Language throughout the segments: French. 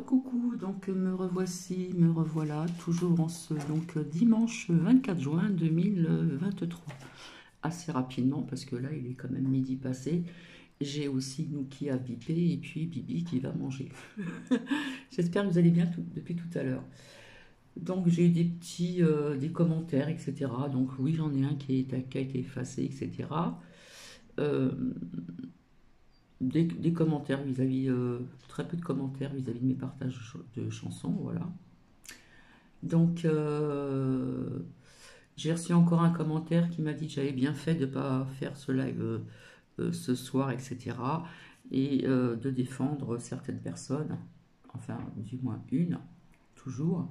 Recoucou, donc me revoici, me revoilà, toujours en ce dimanche 24 juin 2023. Assez rapidement, parce que là, il est quand même midi passé. J'ai aussi Nouki à biper et puis Bibi qui va manger. J'espère que vous allez bien depuis tout à l'heure. Donc j'ai eu des petits des commentaires, etc. Donc oui, j'en ai un qui a été effacé, etc. Euh, des commentaires vis-à-vis, très peu de commentaires vis-à-vis de mes partages de chansons, voilà. Donc, j'ai reçu encore un commentaire qui m'a dit que j'avais bien fait de ne pas faire ce live ce soir, etc. Et de défendre certaines personnes, enfin, du moins une, toujours.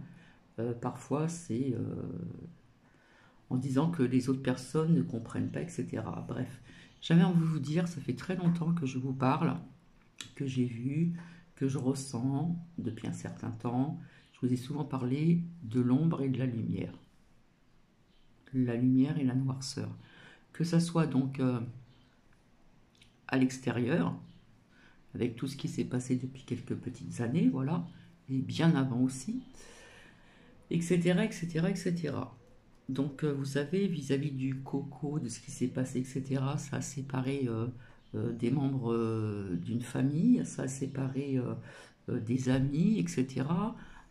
Parfois, c'est en disant que les autres personnes ne comprennent pas, etc. Bref, j'avais envie de vous dire, ça fait très longtemps que je vous parle, que j'ai vu, que je ressens depuis un certain temps. Je vous ai souvent parlé de l'ombre et de la lumière et la noirceur. Que ça soit donc à l'extérieur, avec tout ce qui s'est passé depuis quelques petites années, voilà, et bien avant aussi, etc., etc., etc. Donc, vous savez, vis-à-vis du coco, de ce qui s'est passé, etc., ça a séparé des membres d'une famille, ça a séparé des amis, etc.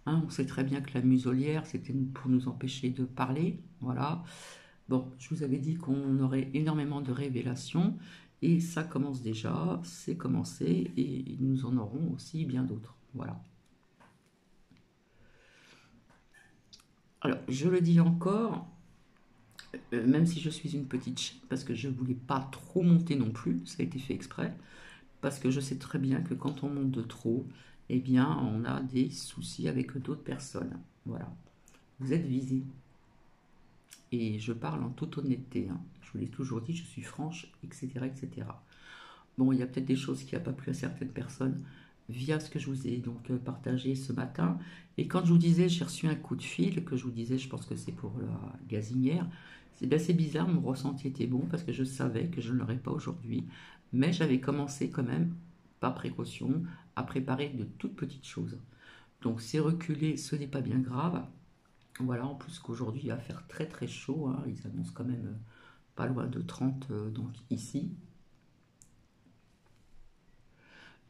Hein, on sait très bien que la muselière, c'était pour nous empêcher de parler, voilà. Bon, je vous avais dit qu'on aurait énormément de révélations, et ça commence déjà, c'est commencé, et nous en aurons aussi bien d'autres, voilà. Alors, je le dis encore, même si je suis une petite chaîne, parce que je ne voulais pas trop monter non plus, ça a été fait exprès, parce que je sais très bien que quand on monte de trop, eh bien, on a des soucis avec d'autres personnes. Voilà. Vous êtes visés. Et je parle en toute honnêteté. Hein. Je vous l'ai toujours dit, je suis franche, etc., etc. Bon, il y a peut-être des choses qui n'ont pas plu à certaines personnes via ce que je vous ai donc partagé ce matin. Et quand je vous disais, j'ai reçu un coup de fil, que je vous disais, je pense que c'est pour la gazinière, c'est bizarre, mon ressenti était bon parce que je savais que je ne l'aurais pas aujourd'hui. Mais j'avais commencé quand même, par précaution, à préparer de toutes petites choses. Donc c'est reculé, ce n'est pas bien grave. Voilà, en plus qu'aujourd'hui il va faire très très chaud, hein, ils annoncent quand même pas loin de 30 donc ici.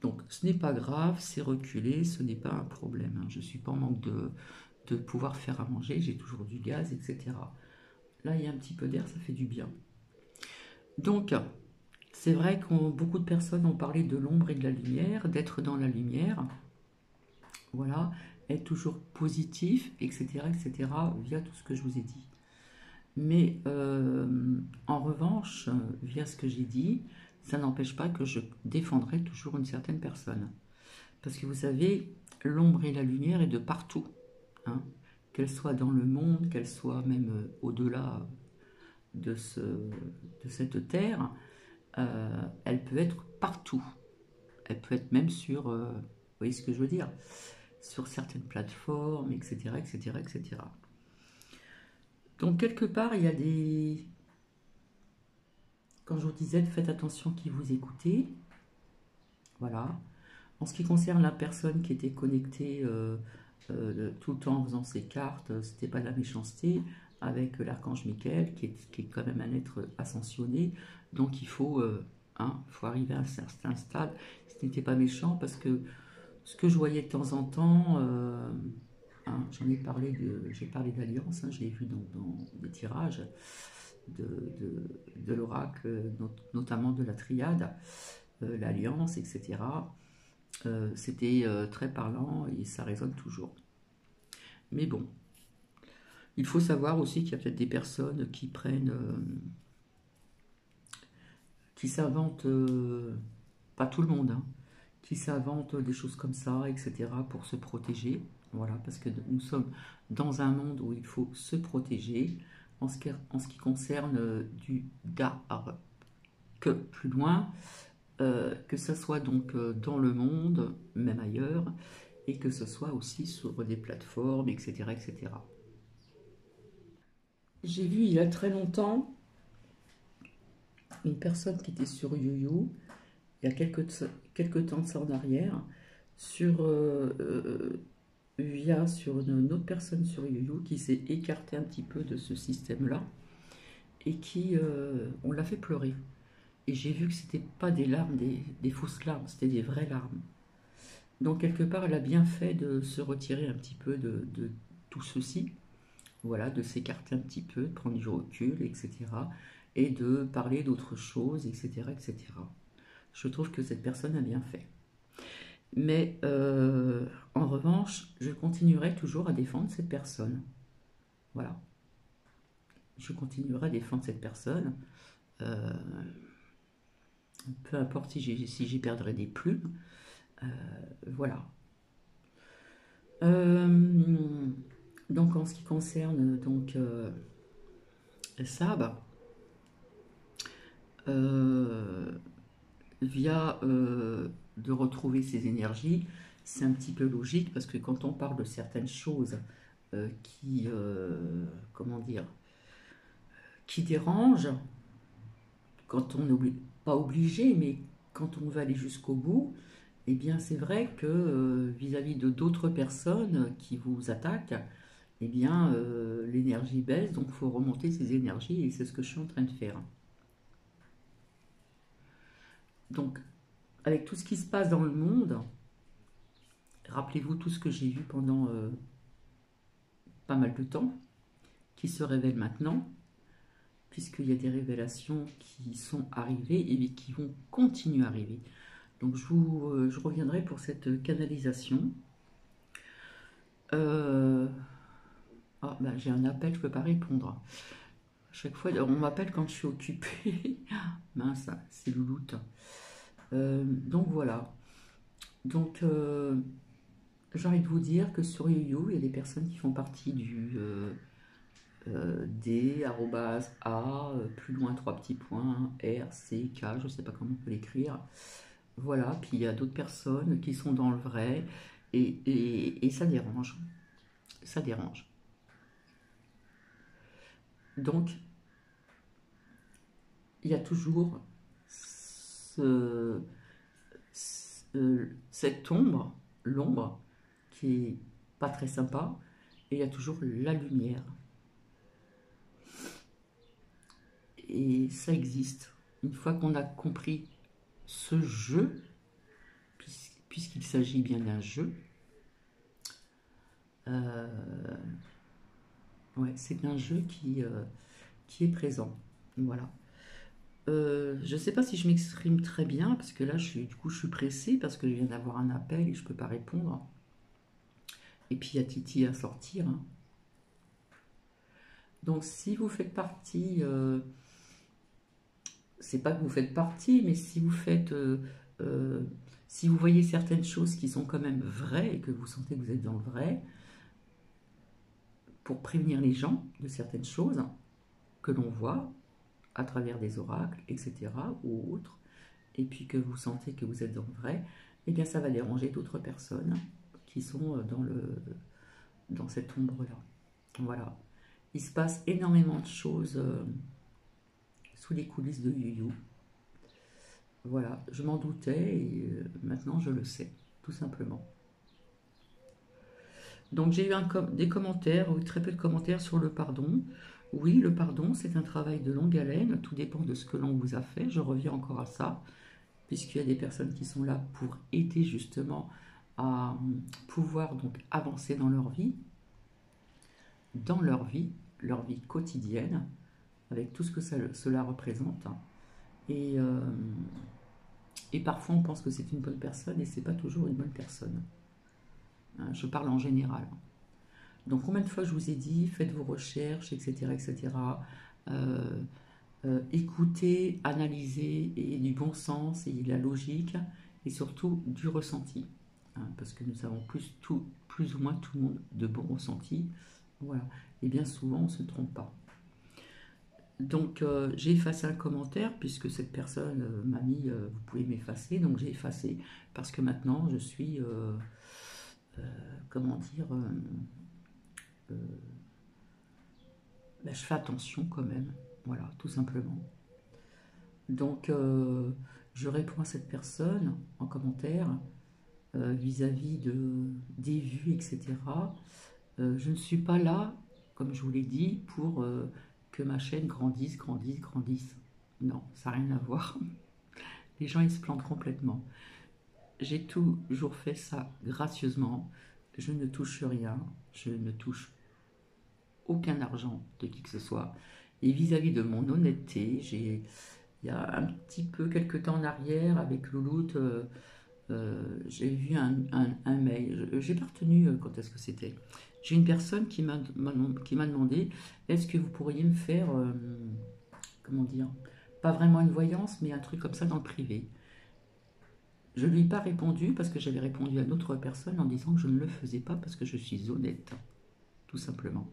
Donc ce n'est pas grave, c'est reculé, ce n'est pas un problème. Hein. Je ne suis pas en manque de pouvoir faire à manger, j'ai toujours du gaz, etc. Là, il y a un petit peu d'air, ça fait du bien. Donc, c'est vrai que beaucoup de personnes ont parlé de l'ombre et de la lumière, d'être dans la lumière, voilà, être toujours positif, etc., etc., via tout ce que je vous ai dit. Mais en revanche, via ce que j'ai dit, ça n'empêche pas que je défendrai toujours une certaine personne. Parce que vous savez, l'ombre et la lumière est de partout. Hein. Qu'elle soit dans le monde, qu'elle soit même au-delà de cette terre, elle peut être partout. Elle peut être même sur, vous voyez ce que je veux dire, sur certaines plateformes, etc., etc., etc. Donc quelque part, il y a des... Quand je vous disais, faites attention qui vous écoutez. Voilà. En ce qui concerne la personne qui était connectée tout le temps en faisant ses cartes, c'était pas de la méchanceté, avec l'archange Michael, qui est quand même un être ascensionné. Donc il faut, faut arriver à un certain stade. Ce n'était pas méchant parce que ce que je voyais de temps en temps, j'ai parlé d'alliance, hein, je l'ai vu dans des tirages de l'oracle, notamment de la triade, l'alliance, etc. C'était très parlant et ça résonne toujours. Mais bon, il faut savoir aussi qu'il y a peut-être des personnes qui prennent, qui s'inventent, pas tout le monde, hein, qui s'inventent des choses comme ça, etc., pour se protéger. Voilà, parce que nous sommes dans un monde où il faut se protéger en ce qui concerne du dark, que plus loin, que ce soit donc dans le monde, même ailleurs, et que ce soit aussi sur des plateformes, etc., etc. J'ai vu il y a très longtemps une personne qui était sur YoYo, il y a quelques temps de ça en arrière, sur, sur une autre personne sur YouYou qui s'est écartée un petit peu de ce système-là et qui, on l'a fait pleurer. Et j'ai vu que c'était pas des larmes, des fausses larmes, c'était des vraies larmes. Donc quelque part, elle a bien fait de se retirer un petit peu de tout ceci, voilà, de s'écarter un petit peu, de prendre du recul, etc. Et de parler d'autres choses, etc., etc. Je trouve que cette personne a bien fait. Mais en revanche, je continuerai toujours à défendre cette personne. Voilà. Je continuerai à défendre cette personne. Euh, peu importe si j'y perdrai des plumes. Voilà. Donc en ce qui concerne donc Sab, via de retrouver ses énergies, c'est un petit peu logique parce que quand on parle de certaines choses qui, comment dire, qui dérangent, quand on n'est pas obligé, mais quand on veut aller jusqu'au bout, eh bien c'est vrai que vis-à-vis de d'autres personnes qui vous attaquent, eh bien l'énergie baisse, donc il faut remonter ses énergies et c'est ce que je suis en train de faire. Donc avec tout ce qui se passe dans le monde, rappelez-vous tout ce que j'ai vu pendant pas mal de temps, qui se révèle maintenant, puisqu'il y a des révélations qui sont arrivées et qui vont continuer à arriver. Donc je reviendrai pour cette canalisation. Ah, ben, j'ai un appel, je ne peux pas répondre. À chaque fois, on m'appelle quand je suis occupée. Mince, c'est louloute. Donc voilà. Donc j'ai envie de vous dire que sur YouYou, il y a des personnes qui font partie du D, arrobase, A, plus loin 3 petits points, R, C, K, je ne sais pas comment on peut l'écrire. Voilà, puis il y a d'autres personnes qui sont dans le vrai et ça dérange. Ça dérange. Donc, il y a toujours cette ombre, l'ombre, qui est pas très sympa, et il y a toujours la lumière. Et ça existe. Une fois qu'on a compris ce jeu, puisqu'il s'agit bien d'un jeu, ouais, c'est un jeu qui est présent. Voilà. Je ne sais pas si je m'exprime très bien, parce que là, du coup, je suis pressée, parce que je viens d'avoir un appel et je ne peux pas répondre. Et puis, il y a Titi à sortir. Hein. Donc, si vous faites partie, c'est pas que vous faites partie, mais si vous faites, si vous voyez certaines choses qui sont quand même vraies et que vous sentez que vous êtes dans le vrai, pour prévenir les gens de certaines choses que l'on voit à travers des oracles, etc., ou autres, et puis que vous sentez que vous êtes dans le vrai, eh bien ça va déranger d'autres personnes qui sont dans cette ombre-là. Voilà. Il se passe énormément de choses sous les coulisses de YouYou. Voilà, je m'en doutais et maintenant je le sais, tout simplement. Donc j'ai eu des commentaires, ou très peu de commentaires sur le pardon. Oui, le pardon, c'est un travail de longue haleine, tout dépend de ce que l'on vous a fait, je reviens encore à ça, puisqu'il y a des personnes qui sont là pour aider justement à pouvoir donc avancer dans leur vie quotidienne, avec tout ce que cela représente. Et, euh, et parfois on pense que c'est une bonne personne et c'est pas toujours une bonne personne. Hein, je parle en général. Donc combien de fois je vous ai dit, faites vos recherches, etc., etc. Écoutez, analysez, et du bon sens et de la logique et surtout du ressenti. Hein, parce que nous avons plus ou moins tout le monde de bons ressentis. Voilà. Et bien souvent, on ne se trompe pas. Donc j'ai effacé un commentaire puisque cette personne m'a mis vous pouvez m'effacer, donc j'ai effacé parce que maintenant je suis comment dire ben, je fais attention quand même, voilà, tout simplement. Donc je réponds à cette personne en commentaire vis-à-vis des vues, etc. Je ne suis pas là, comme je vous l'ai dit, pour que ma chaîne grandisse, grandisse, grandisse. Non, ça n'a rien à voir. Les gens, ils se plantent complètement. J'ai toujours fait ça gracieusement. Je ne touche rien. Je ne touche aucun argent de qui que ce soit. Et vis-à-vis de mon honnêteté, il y a un petit peu, quelques temps en arrière, avec Louloute, j'ai vu un mail. J'ai pas retenu quand est-ce que c'était. J'ai une personne qui m'a demandé, est-ce que vous pourriez me faire, comment dire, pas vraiment une voyance, mais un truc comme ça dans le privé. Je ne lui ai pas répondu parce que j'avais répondu à d'autres personnes en disant que je ne le faisais pas parce que je suis honnête, tout simplement.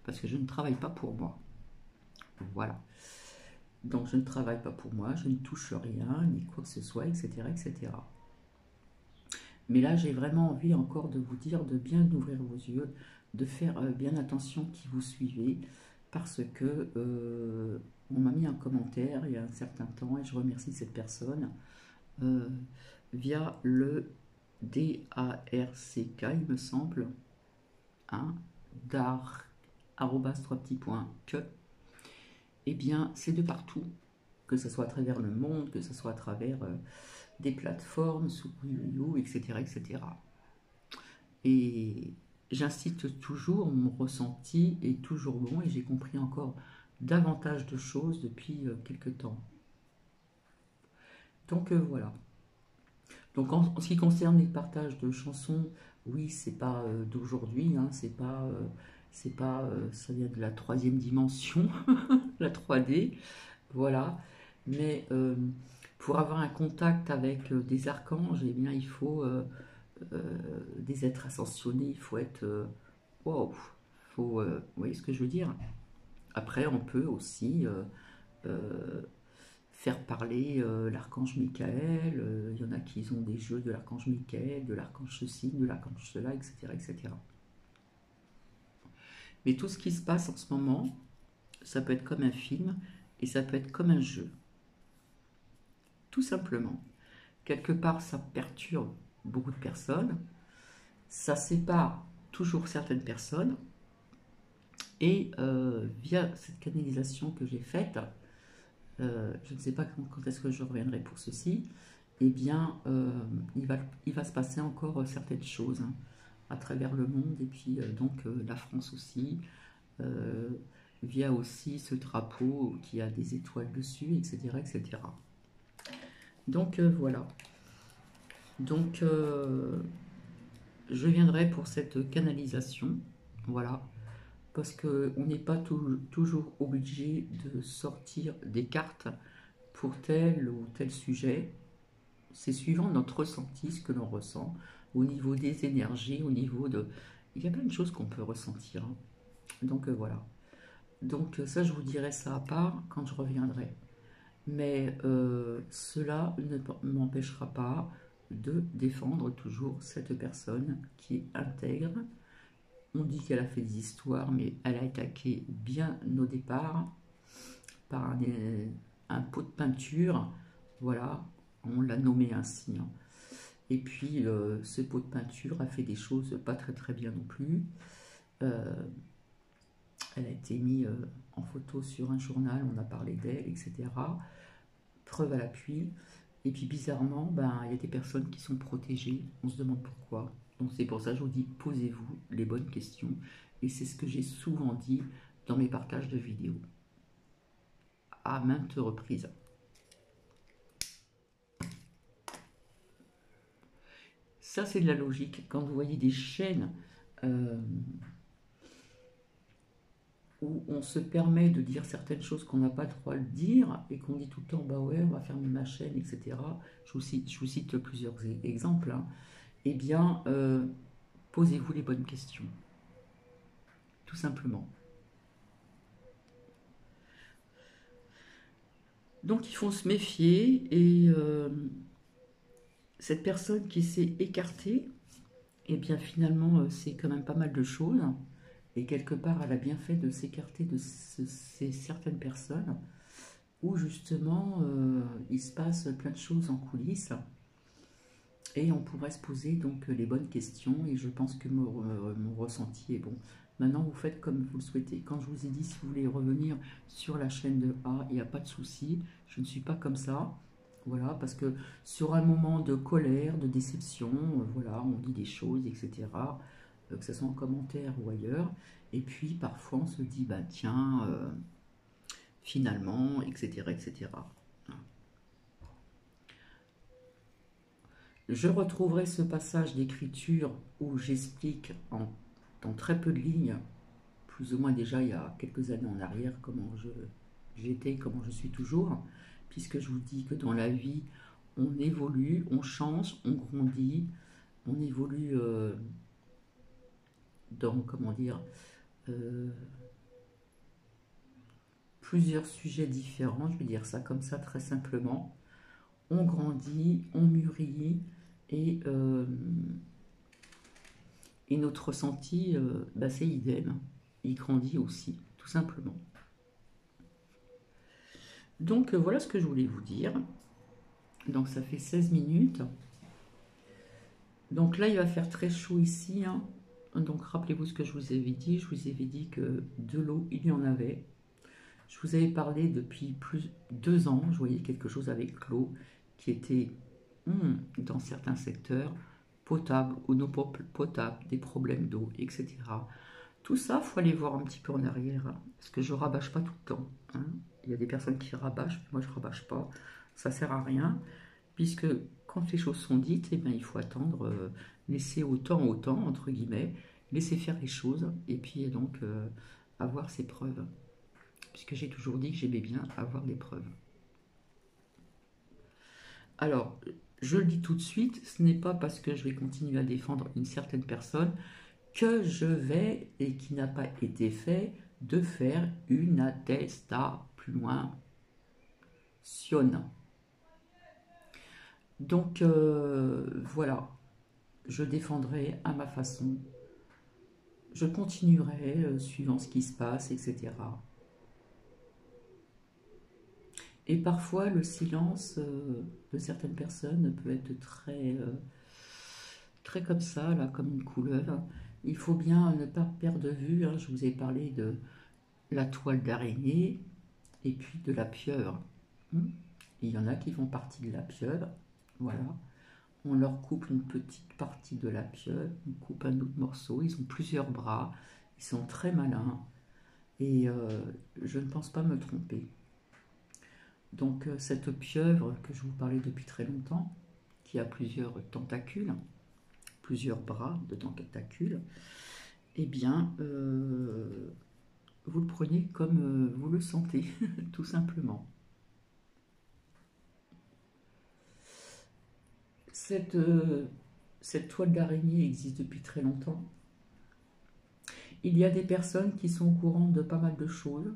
Parce que je ne travaille pas pour moi. Voilà. Donc je ne travaille pas pour moi, je ne touche rien, ni quoi que ce soit, etc. etc. Mais là, j'ai vraiment envie encore de vous dire de bien ouvrir vos yeux, de faire bien attention qui vous suivez, parce que on m'a mis un commentaire il y a un certain temps, et je remercie cette personne, via le DARCK, il me semble, hein, dar, arrobas, 3 petits points, que, eh bien, c'est de partout, que ce soit à travers le monde, que ce soit à travers des plateformes, sous You, etc., etc. Et j'incite toujours, mon ressenti est toujours bon et j'ai compris encore davantage de choses depuis quelques temps. Donc voilà. Donc en ce qui concerne les partages de chansons, oui, c'est pas d'aujourd'hui, hein, c'est pas, ça vient de la troisième dimension, la 3D, voilà. Mais pour avoir un contact avec des archanges, eh bien, il faut des êtres ascensionnés, il faut être, wow, faut, vous voyez ce que je veux dire? Après, on peut aussi euh, faire parler l'archange Michael. Il y en a qui ont des jeux de l'archange Michael, de l'archange ceci, de l'archange cela, etc., etc. Mais tout ce qui se passe en ce moment, ça peut être comme un film et ça peut être comme un jeu. Tout simplement. Quelque part, ça perturbe beaucoup de personnes, ça sépare toujours certaines personnes, et via cette canalisation que j'ai faite, je ne sais pas quand est-ce que je reviendrai pour ceci, eh bien, il va se passer encore certaines choses, hein, à travers le monde, et puis donc la France aussi, euh, via aussi ce drapeau qui a des étoiles dessus, etc. etc. Donc voilà. Donc je viendrai pour cette canalisation, voilà, parce qu'on n'est pas toujours obligé de sortir des cartes pour tel ou tel sujet. C'est suivant notre ressenti, ce que l'on ressent, au niveau des énergies, au niveau de... Il y a plein de choses qu'on peut ressentir, hein. Donc voilà. Donc ça, je vous dirai ça à part quand je reviendrai. Mais cela ne m'empêchera pas de défendre toujours cette personne qui est intègre. On dit qu'elle a fait des histoires, mais elle a attaqué bien au départ par un pot de peinture. Voilà, on l'a nommé ainsi, hein. Et puis, ce pot de peinture a fait des choses pas très très bien non plus. Euh, Elle a été mise en photo sur un journal, on a parlé d'elle, etc. Preuve à l'appui. Et puis bizarrement, ben, il y a des personnes qui sont protégées. On se demande pourquoi. Donc c'est pour ça que je vous dis, posez-vous les bonnes questions. Et c'est ce que j'ai souvent dit dans mes partages de vidéos, à maintes reprises. Ça, c'est de la logique. Quand vous voyez des chaînes où on se permet de dire certaines choses qu'on n'a pas le droit de dire et qu'on dit tout le temps, bah ouais, on va fermer ma chaîne, etc. Je vous cite plusieurs exemples, hein. Eh bien, posez-vous les bonnes questions. Tout simplement. Donc, il faut se méfier, et cette personne qui s'est écartée, eh bien, finalement, c'est quand même pas mal de choses. Et quelque part, elle a bien fait de s'écarter de ces certaines personnes où justement il se passe plein de choses en coulisses. Et on pourrait se poser donc les bonnes questions, et je pense que mon ressenti est bon. Maintenant, vous faites comme vous le souhaitez. Quand je vous ai dit, si vous voulez revenir sur la chaîne de A, il n'y a pas de souci. Je ne suis pas comme ça. Voilà, parce que sur un moment de colère, de déception, voilà, on dit des choses, etc., que ce soit en commentaire ou ailleurs. Et puis, parfois, on se dit, bah tiens, finalement, etc., etc. Je retrouverai ce passage d'écriture où j'explique dans très peu de lignes, plus ou moins déjà il y a quelques années en arrière, comment j'étais, comment je suis toujours, puisque je vous dis que dans la vie, on évolue, on change, on grandit, on évolue dans, comment dire, plusieurs sujets différents, je vais dire ça comme ça très simplement. On grandit, on mûrit, et notre ressenti, bah, c'est idem, il grandit aussi, tout simplement. Donc voilà ce que je voulais vous dire. Donc ça fait 16 minutes. Donc là, il va faire très chaud ici, hein. Donc rappelez-vous ce que je vous avais dit. Je vous avais dit que de l'eau, il y en avait. Je vous avais parlé depuis plus de 2 ans. Je voyais quelque chose avec l'eau qui était, dans certains secteurs, potable ou non potable, des problèmes d'eau, etc. Tout ça, il faut aller voir un petit peu en arrière, hein, parce que je rabâche pas tout le temps, hein. Il y a des personnes qui rabâchent, moi je rabâche pas. Ça sert à rien, puisque quand les choses sont dites, eh bien, il faut attendre, laisser autant, entre guillemets, laisser faire les choses, et puis donc avoir ses preuves. Puisque j'ai toujours dit que j'aimais bien avoir des preuves. Alors, je le dis tout de suite, ce n'est pas parce que je vais continuer à défendre une certaine personne que je vais, et qui n'a pas été fait, de faire une attestation plus loin. Donc, voilà, je défendrai à ma façon, je continuerai suivant ce qui se passe, etc. Et parfois, le silence de certaines personnes peut être très comme ça, là, comme une couleuvre. Il faut bien ne pas perdre de vue, hein. Je vous ai parlé de la toile d'araignée et puis de la pieuvre. Il y en a qui font partie de la pieuvre, voilà. On leur coupe une petite partie de la pieuvre, on coupe un autre morceau, ils ont plusieurs bras, ils sont très malins, et je ne pense pas me tromper. Donc cette pieuvre que je vous parlais depuis très longtemps, qui a plusieurs tentacules, plusieurs bras de tentacules, eh bien, vous le prenez comme vous le sentez, tout simplement. Cette toile d'araignée existe depuis très longtemps. Il y a des personnes qui sont au courant de pas mal de choses.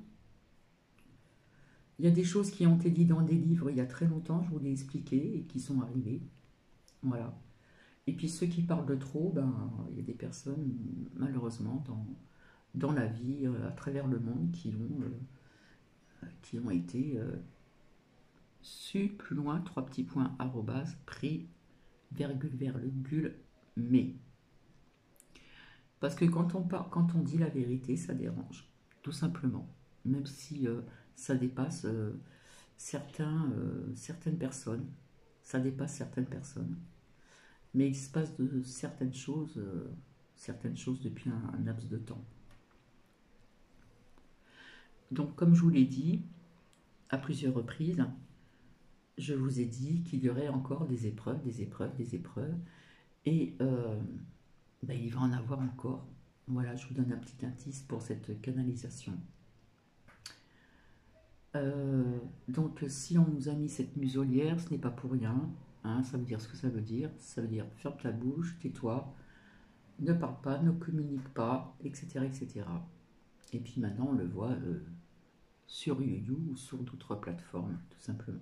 Il y a des choses qui ont été dites dans des livres il y a très longtemps, je vous l'ai expliqué, et qui sont arrivées. Voilà. Et puis ceux qui parlent de trop, ben, il y a des personnes, malheureusement, dans la vie, à travers le monde, qui ont été su plus loin, 3 petits points, arrobase, pris, virgule, mais. Parce que quand on dit la vérité, ça dérange, tout simplement. Même si ça dépasse certaines personnes, ça dépasse certaines personnes. Mais il se passe de certaines choses depuis un laps de temps. Donc, comme je vous l'ai dit à plusieurs reprises, je vous ai dit qu'il y aurait encore des épreuves, et ben, il va en avoir encore. Voilà, je vous donne un petit indice pour cette canalisation. Donc, si on nous a mis cette muselière, ce n'est pas pour rien, hein, ça veut dire ce que ça veut dire. Ça veut dire ferme ta bouche, tais-toi, ne parle pas, ne communique pas, etc., etc. Et puis maintenant, on le voit sur YouYou ou sur d'autres plateformes, tout simplement.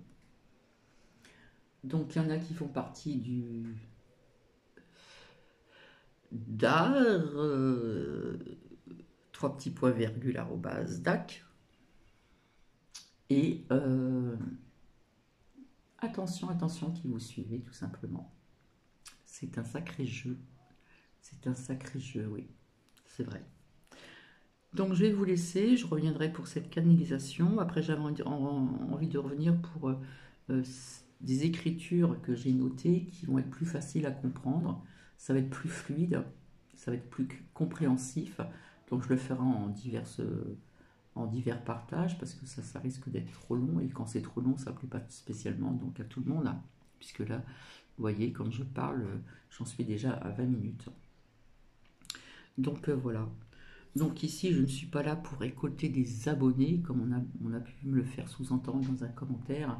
Donc, il y en a qui font partie du d'art, 3 petits points virgule arrobase dac. Et attention qui vous suivez, tout simplement. C'est un sacré jeu. C'est un sacré jeu, oui. C'est vrai. Donc je vais vous laisser, je reviendrai pour cette canalisation. Après j'avais envie de revenir pour des écritures que j'ai notées qui vont être plus faciles à comprendre. Ça va être plus fluide, ça va être plus compréhensif. Donc je le ferai en divers partages parce que ça risque d'être trop long. Et quand c'est trop long, ça ne plaît pas spécialement donc à tout le monde. Puisque là, vous voyez, quand je parle, j'en suis déjà à 20 minutes. Donc voilà. Donc ici, je ne suis pas là pour récolter des abonnés, comme on a pu me le faire sous-entendre dans un commentaire.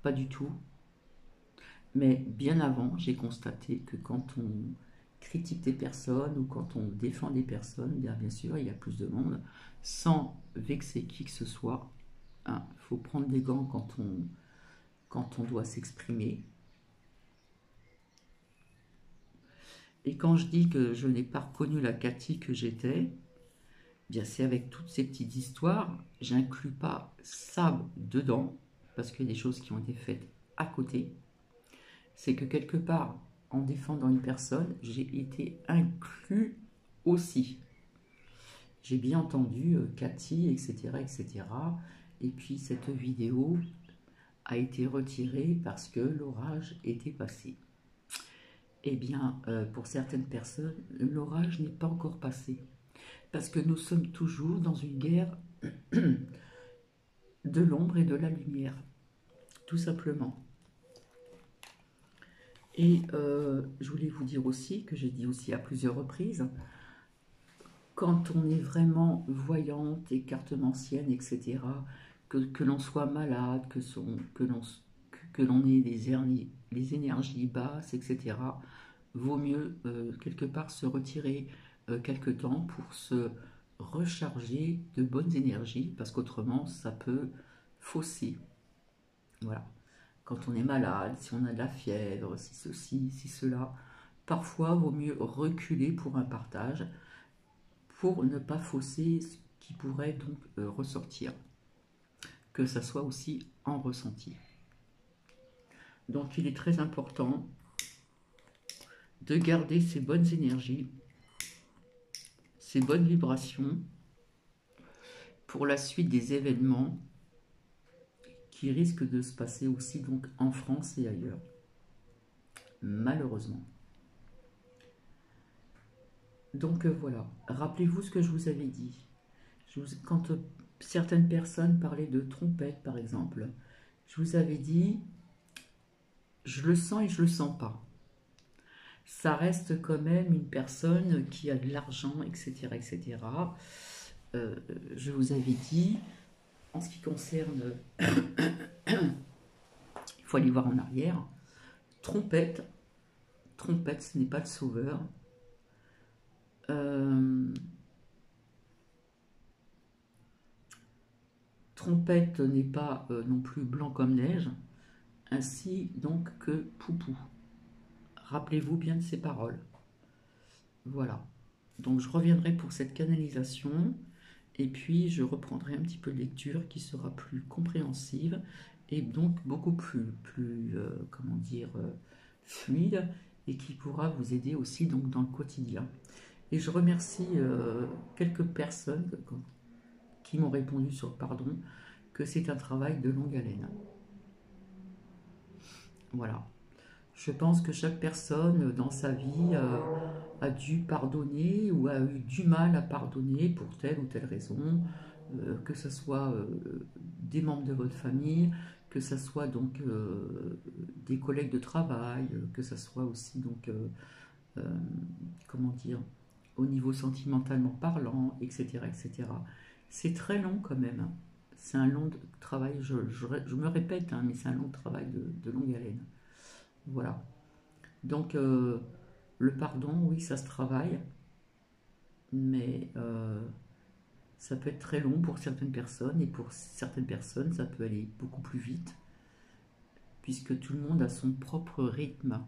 Pas du tout. Mais bien avant, j'ai constaté que quand on critique des personnes ou quand on défend des personnes, bien sûr, il y a plus de monde, sans vexer qui que ce soit. Il faut prendre des gants quand on doit s'exprimer. Et quand je dis que je n'ai pas reconnu la Cathy que j'étais, bien c'est avec toutes ces petites histoires, j'inclus pas ça dedans, parce qu'il y a des choses qui ont été faites à côté. C'est que quelque part, en défendant une personne, j'ai été inclus aussi. J'ai bien entendu Cathy, etc., etc. Et puis cette vidéo a été retirée parce que l'orage était passé. Eh bien, pour certaines personnes, l'orage n'est pas encore passé. Parce que nous sommes toujours dans une guerre de l'ombre et de la lumière. Tout simplement. Et je voulais vous dire aussi, que j'ai dit aussi à plusieurs reprises, quand on est vraiment voyante et cartomancienne, etc., que l'on soit malade, que l'on ait les énergies basses, etc., vaut mieux quelque part se retirer quelque temps pour se recharger de bonnes énergies, parce qu'autrement ça peut fausser. Voilà. Quand on est malade, si on a de la fièvre, si ceci, si cela, parfois vaut mieux reculer pour un partage, pour ne pas fausser ce qui pourrait donc ressortir, que ça soit aussi en ressenti. Donc il est très important de garder ces bonnes énergies, ces bonnes vibrations pour la suite des événements qui risquent de se passer aussi donc en France et ailleurs, malheureusement. Donc voilà, rappelez-vous ce que je vous avais dit. Quand certaines personnes parlaient de trompette par exemple, je vous avais dit, je le sens et je le sens pas. Ça reste quand même une personne qui a de l'argent, etc., etc. Je vous avais dit, en ce qui concerne, il faut aller voir en arrière, trompette, ce n'est pas le sauveur. Trompette n'est pas non plus blanc comme neige, ainsi donc que Poupou. Rappelez-vous bien de ces paroles. Voilà. Donc je reviendrai pour cette canalisation et puis je reprendrai un petit peu de lecture qui sera plus compréhensive et donc beaucoup plus comment dire, fluide et qui pourra vous aider aussi donc dans le quotidien. Et je remercie quelques personnes qui m'ont répondu sur pardon, que c'est un travail de longue haleine. Voilà. Je pense que chaque personne dans sa vie a dû pardonner ou a eu du mal à pardonner pour telle ou telle raison, que ce soit des membres de votre famille, que ce soit donc des collègues de travail, que ce soit aussi donc, comment dire, au niveau sentimentalement parlant, etc. etc. C'est très long quand même. C'est un long travail, je me répète, hein, mais c'est un long travail de longue haleine. Voilà. Donc, le pardon, oui, ça se travaille, mais ça peut être très long pour certaines personnes, et pour certaines personnes, ça peut aller beaucoup plus vite, puisque tout le monde a son propre rythme.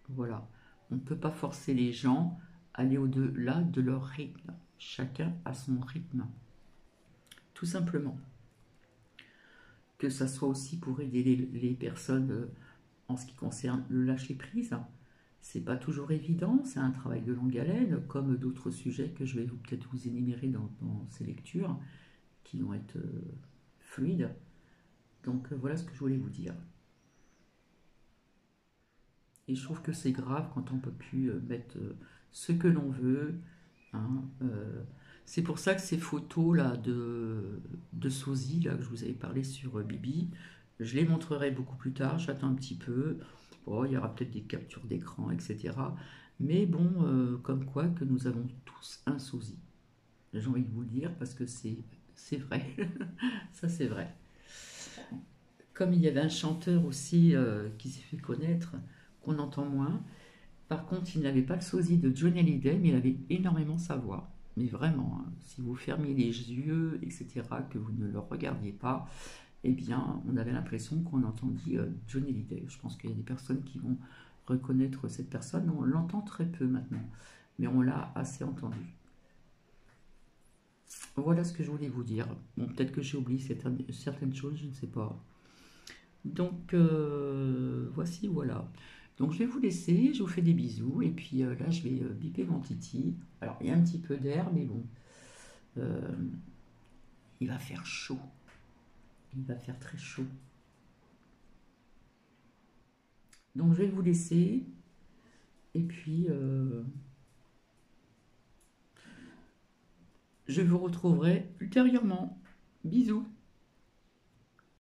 Voilà. On ne peut pas forcer les gens à aller au-delà de leur rythme. Chacun a son rythme. Tout simplement. Que ça soit aussi pour aider les personnes en ce qui concerne le lâcher-prise, c'est pas toujours évident, c'est un travail de longue haleine, comme d'autres sujets que je vais peut-être vous énumérer dans ces lectures, qui vont être fluides. Donc voilà ce que je voulais vous dire. Et je trouve que c'est grave quand on peut plus mettre ce que l'on veut. Hein, c'est pour ça que ces photos là de sosie là que je vous avais parlé sur Bibi, je les montrerai beaucoup plus tard. J'attends un petit peu. Bon, il y aura peut-être des captures d'écran, etc. Mais bon, comme quoi que nous avons tous un sosie. J'ai envie de vous le dire parce que c'est vrai. Ça c'est vrai. Comme il y avait un chanteur aussi qui s'est fait connaître, qu'on entend moins. Par contre, il n'avait pas le sosie de Johnny Hallyday, mais il avait énormément sa voix. Mais vraiment, hein, si vous fermiez les yeux, etc., que vous ne le regardiez pas, eh bien, on avait l'impression qu'on entendit Johnny Hallyday. Je pense qu'il y a des personnes qui vont reconnaître cette personne. On l'entend très peu maintenant, mais on l'a assez entendu. Voilà ce que je voulais vous dire. Bon, peut-être que j'ai oublié certaines choses, je ne sais pas. Donc, voici, voilà. Donc, je vais vous laisser, je vous fais des bisous, et puis là, je vais biper mon titi. Alors, il y a un petit peu d'air, mais bon, euh, il va faire chaud. Il va faire très chaud. Donc, je vais vous laisser, et puis je vous retrouverai ultérieurement. Bisous.